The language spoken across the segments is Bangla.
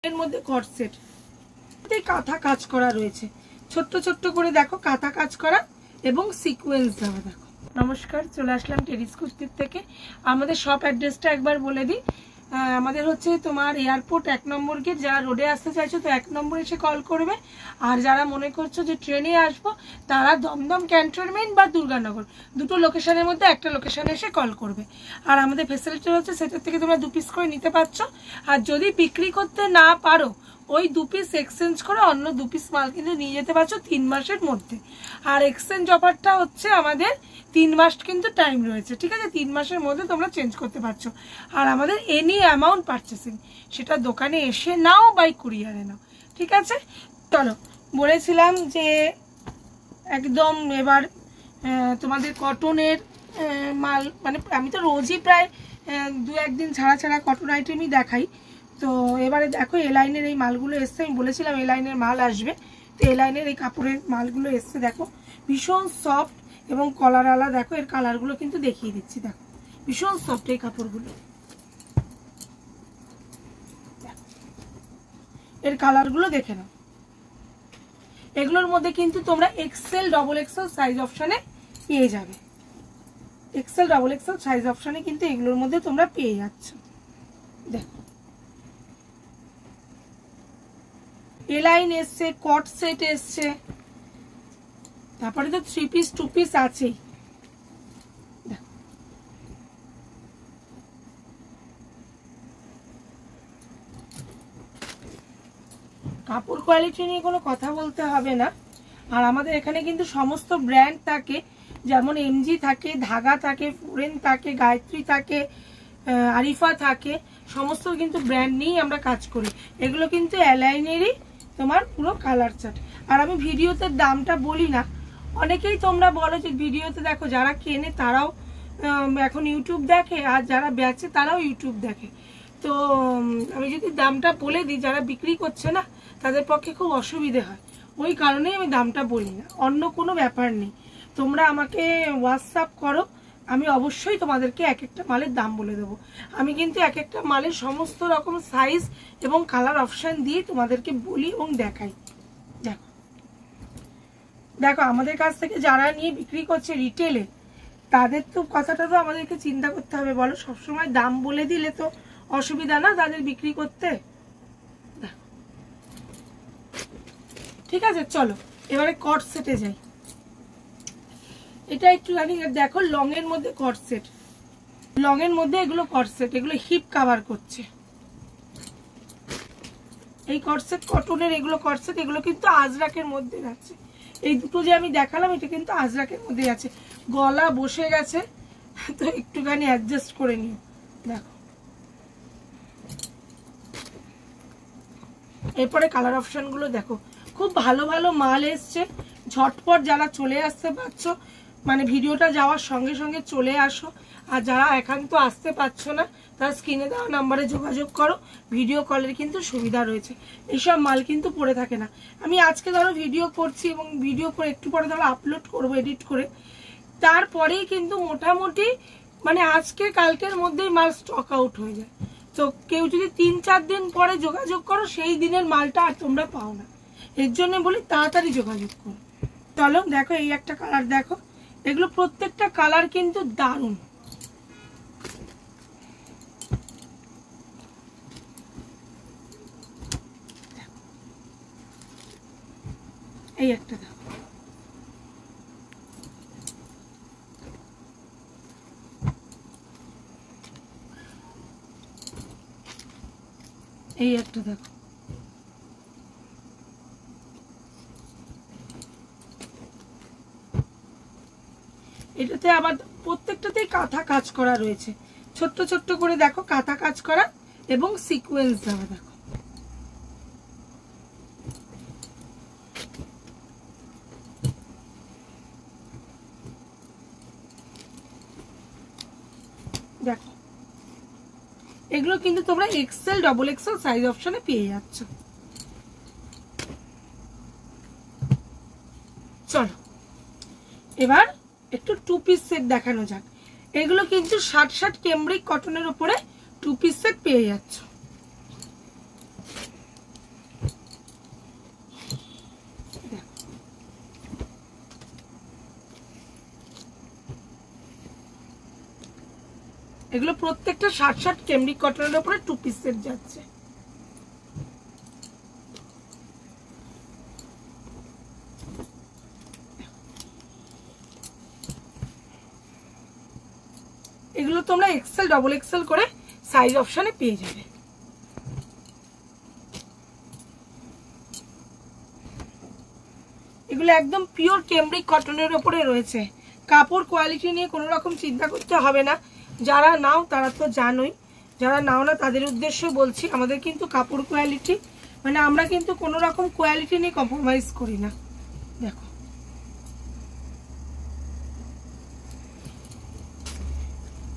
এর মধ্যে কট সেট কাঁথা কাজ করা রয়েছে, ছোট্ট ছোট্ট করে দেখো কাঁথা কাজ করা এবং সিকোয়েন্স দেওয়া। দেখো নমস্কার, চলে আসলাম টেরিস কুর্তির থেকে। আমাদের শপ অ্যাড্রেসটা একবার বলে দিই। আমাদের হচ্ছে তোমার এয়ারপোর্ট 1 নম্বর গেট। যারা রোডে আসতে চাইছো তো 1 নম্বর এসে কল করবে, আর যারা মনে করছো যে ট্রেনে আসবো তারা দমদম ক্যান্টনমেন্ট বা দুর্গানগর দুটো লোকেশনের মধ্যে একটা লোকেশনে এসে কল করবে। আর আমাদের ফেসিলিটি হচ্ছে সেটার থেকে তোমরা 2 পিস করে নিতে পারছো, আর যদি বিক্রি করতে না পারো ওই 2 পিস এক্সচেঞ্জ করে অন্য 2 পিস মাল কিন্তু নিয়ে যেতে পারছো 3 মাসের মধ্যে। আর এক্সচেঞ্জ অফারটা হচ্ছে আমাদের 3 মাস কিন্তু টাইম রয়েছে, ঠিক আছে? 3 মাসের মধ্যে তোমরা চেঞ্জ করতে পারছো। আর আমাদের এনি অ্যামাউন্ট পারচেসিং, সেটা দোকানে এসে নাও বাই কুরিয়ারে নাও, ঠিক আছে? চলো, বলেছিলাম যে একদম এবার তোমাদের কটনের মাল, মানে আমি তো রোজই প্রায় 2-1 দিন ছাড়া ছাড়া কটন আইটেমই দেখাই। তো এবারে দেখো এ লাইনের এই মালগুলো এসছে, আমি বলেছিলাম এ লাইনের মাল আসবে, তো এ লাইনের এই কাপড়ের মালগুলো এসছে। দেখো ভীষণ সফট এবং কলারওয়ালা। দেখো এর কালারগুলো কিন্তু দেখিয়ে দিচ্ছি, দেখো ভীষণ সফট এই কাপড়গুলো, এর কালারগুলো দেখে নাও। এগুলোর মধ্যে কিন্তু তোমরা এক্সেল ডবল এক্সেল সাইজ অপশনে পেয়ে যাবে, এক্সেল ডবল এক্সেল সাইজ অপশনে কিন্তু এগুলোর মধ্যে তোমরা পেয়ে যাচ্ছ। দেখো এ লাইন এসছে, কট সেট এসছে, তারপরে তো 3 পিস 2 পিস আছেই। কাপড় কোয়ালিটি নিয়ে কোনো কথা বলতে হবে না। আর আমাদের এখানে কিন্তু সমস্ত ব্র্যান্ড থাকে, যেমন এমজি থাকে, ধাগা থাকে, ফোরেন থাকে, গায়ত্রী থাকে, আরিফা থাকে, সমস্ত কিন্তু ব্র্যান্ড নিয়েই আমরা কাজ করি। এগুলো কিন্তু অ্যালাইনেরই তোমার পুরো কালার চার্ট। আর আমি ভিডিওতে দামটা বলি না, অনেকেই তোমরা বলো যে ভিডিওতে দেখো, যারা কেনে তারাও এখন ইউটিউব দেখে, আর যারা বেচে তারাও ইউটিউব দেখে। তো আমি যদি দামটা বলে দিই, যারা বিক্রি করছে না তাদের পক্ষে খুব অসুবিধে হয়, ওই কারণেই আমি দামটা বলি না, অন্য কোনো ব্যাপার নেই। তোমরা আমাকে হোয়াটসঅ্যাপ করো, আমি অবশ্যই তোমাদেরকে এক একটা মালের দাম বলে দেবো। আমি কিন্তু এক একটা মালের সমস্ত রকম সাইজ এবং কালার অপশান দিয়ে তোমাদেরকে বলি এবং দেখাই। দেখো দেখো আমাদের কাছ থেকে যারা নিয়ে বিক্রি করছে রিটেলে, তাদের তো কথাটা তো আমাদেরকে চিন্তা করতে হবে, বলো? সবসময় দাম বলে দিলে তো অসুবিধা না তাদের বিক্রি করতে, ঠিক আছে? চলো এবারে কট সেটে যাই। এটা একটু জানি, দেখো লং এর মধ্যে কট সেট, লং এর মধ্যে এগুলো কট সেট, এগুলো হিপ কভার করছে। এই কট সেট কটনের, এগুলো কট সেট, এগুলো কিন্তু আজরাকের মধ্যে আছে। এই দুটো যে আমি দেখালাম এটা কিন্তু আজরাকের মধ্যে আছে। গলা বসে গেছে তো একটুখানি অ্যাডজাস্ট করে নিও। দেখো এরপরে কালার অপশন গুলো দেখো, খুব ভালো ভালো মাল এসছে। ঝটপট যারা চলে আসতে পারছো, মানে ভিডিওটা যাওয়ার সঙ্গে সঙ্গে চলে আসো। আর যারা একান্ত আসতে পারছো না, তারা স্ক্রিনে দেওয়া নাম্বারে যোগাযোগ করো, ভিডিও কলের কিন্তু সুবিধা রয়েছে। এইসব মাল কিন্তু পড়ে থাকে না। আমি আজকে ধরো ভিডিও করছি এবং ভিডিও করে একটু পরে ধরো আপলোড করবো এডিট করে, তারপরেই কিন্তু মোটামুটি মানে আজকে কালকের মধ্যেই মাল স্টক আউট হয়ে যায়। তো কেউ যদি 3-4 দিন পরে যোগাযোগ করো, সেই দিনের মালটা আর তোমরা পাও না। এর জন্য বলি তাড়াতাড়ি যোগাযোগ করো। চলো দেখো এই একটা কালার, দেখো এগুলো প্রত্যেকটা কালার কিন্তু দারুণ। এই একটা দেখো, এই একটা দেখো, এটাতে আবার প্রত্যেকটাতেই কাঁথা কাজ করা রয়েছে, ছোট্ট ছোট্ট করে দেখো কাঁথা কাজ করা এবং সিকোয়েন্স দেওয়া। দেখো দেখো এগুলো কিন্তু তোমরা এক্সেল ডবল এক্সেল সাইজ অপশনে পেয়ে যাচ্ছ। চলো এবার একটু 2 পিস সেট দেখানো যাক। এগুলো কিন্তু 60 কেমব্রিক কটনের উপরে 2 পিস সেট পেয়ে যাচ্ছ। এগুলো প্রত্যেকটা 60 ক্যামব্রিক কটনের উপরে 2 পিস সেট যাচ্ছে। এগুলো তোমরা এক্সেল ডবল এক্সেল করে সাইজ অপশনে পেয়ে যাবে। এগুলো একদম পিওর ক্যামব্রিক কটনের উপরে রয়েছে। কাপড় কোয়ালিটি নিয়ে কোনো রকম চিন্তা করতে হবে না। যারা নাও তারা তো জানোই, যারা নাও না তাদের উদ্দেশ্যে বলছি, আমাদের কিন্তু কাপড় কোয়ালিটি মানে আমরা কিন্তু কোনো রকম কোয়ালিটি নিয়ে কম্প্রোমাইজ করি না। দেখো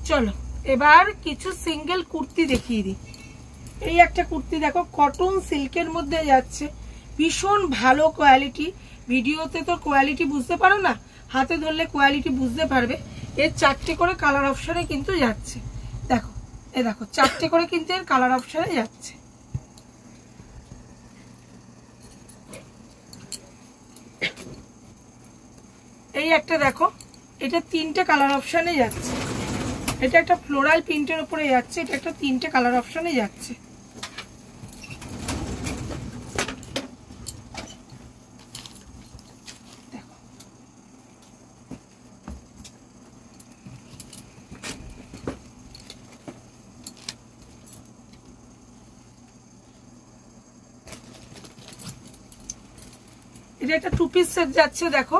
চলো এবার কিছু সিঙ্গেল কুর্তি দেখিয়ে দিই। এই একটা কুর্তি দেখো, কটন সিল্কের মধ্যে যাচ্ছে, ভীষণ ভালো কোয়ালিটি। ভিডিওতে তো কোয়ালিটি বুঝতে পারো না, হাতে ধরলে কোয়ালিটি বুঝতে পারবে। এর 4টে করে কালার অপশনে কিন্তু যাচ্ছে। দেখো এ দেখো 4টে করে কিন্তু এর কালার অপশনে যাচ্ছে। এই একটা দেখো, এটা 3টে কালার অপশনে যাচ্ছে। এটা একটা ফ্লোরাল প্রিন্টের উপরে যাচ্ছে, এটা একটা 3টে কালার অপশনে যাচ্ছে। এটা একটা 2 পিস সেট যাচ্ছে। দেখো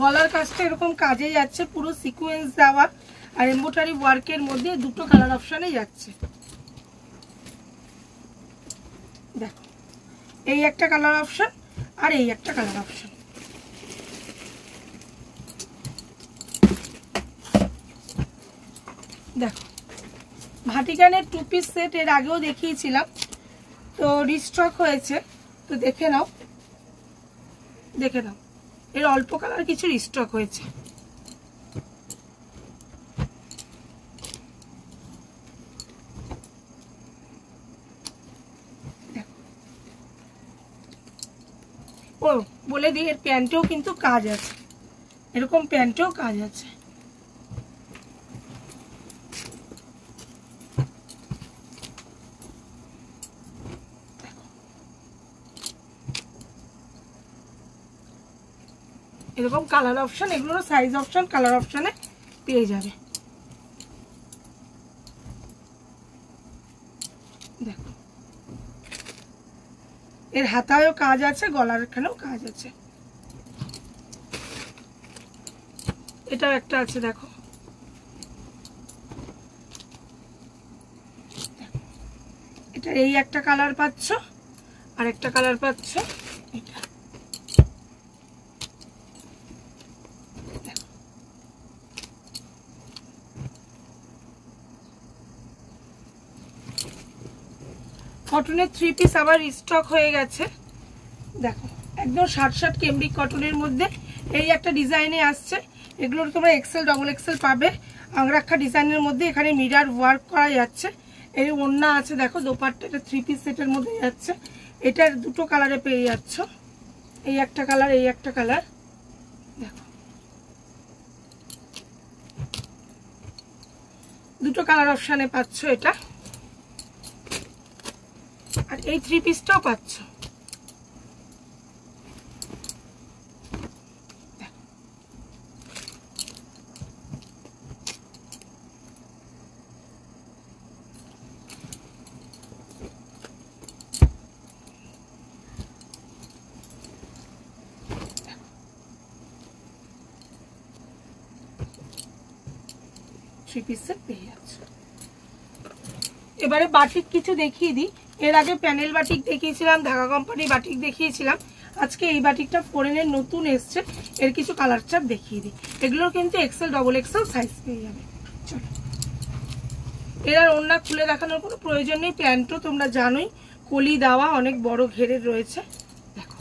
গলার কাজটা এরকম কাজে যাচ্ছে, পুরো সিকোয়েন্স দেওয়া আর এমব্রয়ডারি ওয়ার্কের মধ্যে 2টো কালার অপশনে যাচ্ছে। দেখো এই একটা কালার অপশন আর এই একটা কালার অপশন। দেখো ভাটিকানের 2 পিস সেট এর আগেও দেখিয়েছিলাম, তো রিস্টক হয়েছে, তো দেখে নাও দেখে নাও। এর অল্প কালার কিছু রিস্টক হয়েছে। ও বলে দিই, এর প্যান্টেও কিন্তু কাজ আছে, এরকম প্যান্টেও কাজ আছে। এরকম কালার অপশন, এগুলোর সাইজ অপশন কালার অপশনে পেয়ে যাবে। দেখো এর হাতায়ও কাজ আছে, গলার এখানেও কাজ আছে। এটাও একটা আছে দেখো, এটা এই একটা কালার পাচ্ছ আর একটা কালার পাচ্ছ এটা। কটনের 3 পিস আবার স্টক হয়ে গেছে। দেখো একদম 60 ক্যামব্রিক কটনের মধ্যে এই একটা ডিজাইনে আসছে। এগুলোর তোমরা এক্সেল ডবল এক্সেল পাবে। আংরাক্ষা ডিজাইনের মধ্যে এখানে মিরার ওয়ার্ক করা যাচ্ছে। এই ওড়না আছে দেখো, দোপাট্টা, এটা 3 পিস সেটের মধ্যে যাচ্ছে। এটার 2টো কালারে পেয়ে যাচ্ছ, এই একটা কালার এই একটা কালার। দেখো 2টো কালার অপশানে পাচ্ছ এটা, আর এই 3 পিসটাও পাচ্ছ। এবারে বাটিক কিছু দেখিয়ে দিই। এর আগে প্যানেল বাটিক দেখিয়েছিলাম, ঢাকা কোম্পানি বাটিক দেখিয়েছিলাম। আজকে এই বাটিকটা ফরেনের নতুন এসছে, এর কিছু কালার চার্ট দেখিয়ে দিই। এগুলোর কিন্তু এক্সেল ডবল এক্সেল সাইজ পেয়ে যাবে। চলো এর আর ওড়না খুলে দেখানোর কোনো প্রয়োজন নেই, প্যান্টও তোমরা জানোই কলি দেওয়া, অনেক বড় ঘেরের রয়েছে। দেখো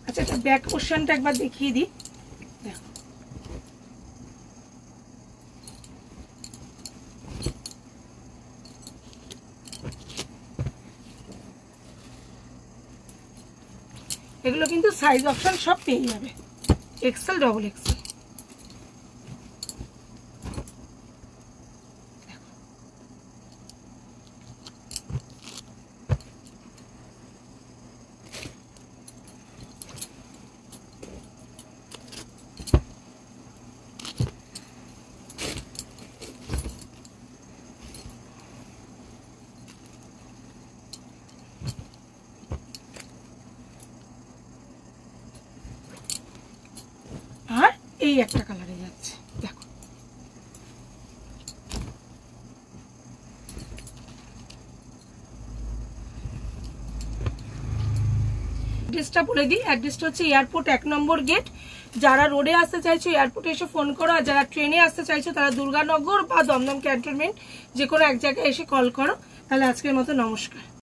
আচ্ছা, এটা ব্যাক পোর্শনটা একবার দেখিয়ে দিই। দেখো এগুলো কিন্তু সাইজ অপশন সব পেয়ে যাবে, এক্সেল ডবল এক্সেল। আর এই একটা কালারে যাচ্ছে দেখো, অ্যাড্রেসটা বলে দিই, অ্যাড্রেসটা হচ্ছে এয়ারপোর্ট 1 নম্বর গেট। যারা রোডে আসতে চাইছো এয়ারপোর্টে এসে ফোন করো, আর যারা ট্রেনে আসতে চাইছো তারা দুর্গানগর বা দমদম ক্যান্টনমেন্ট যে কোনো এক জায়গায় এসে কল করো। তাহলে আজকের মতো নমস্কার।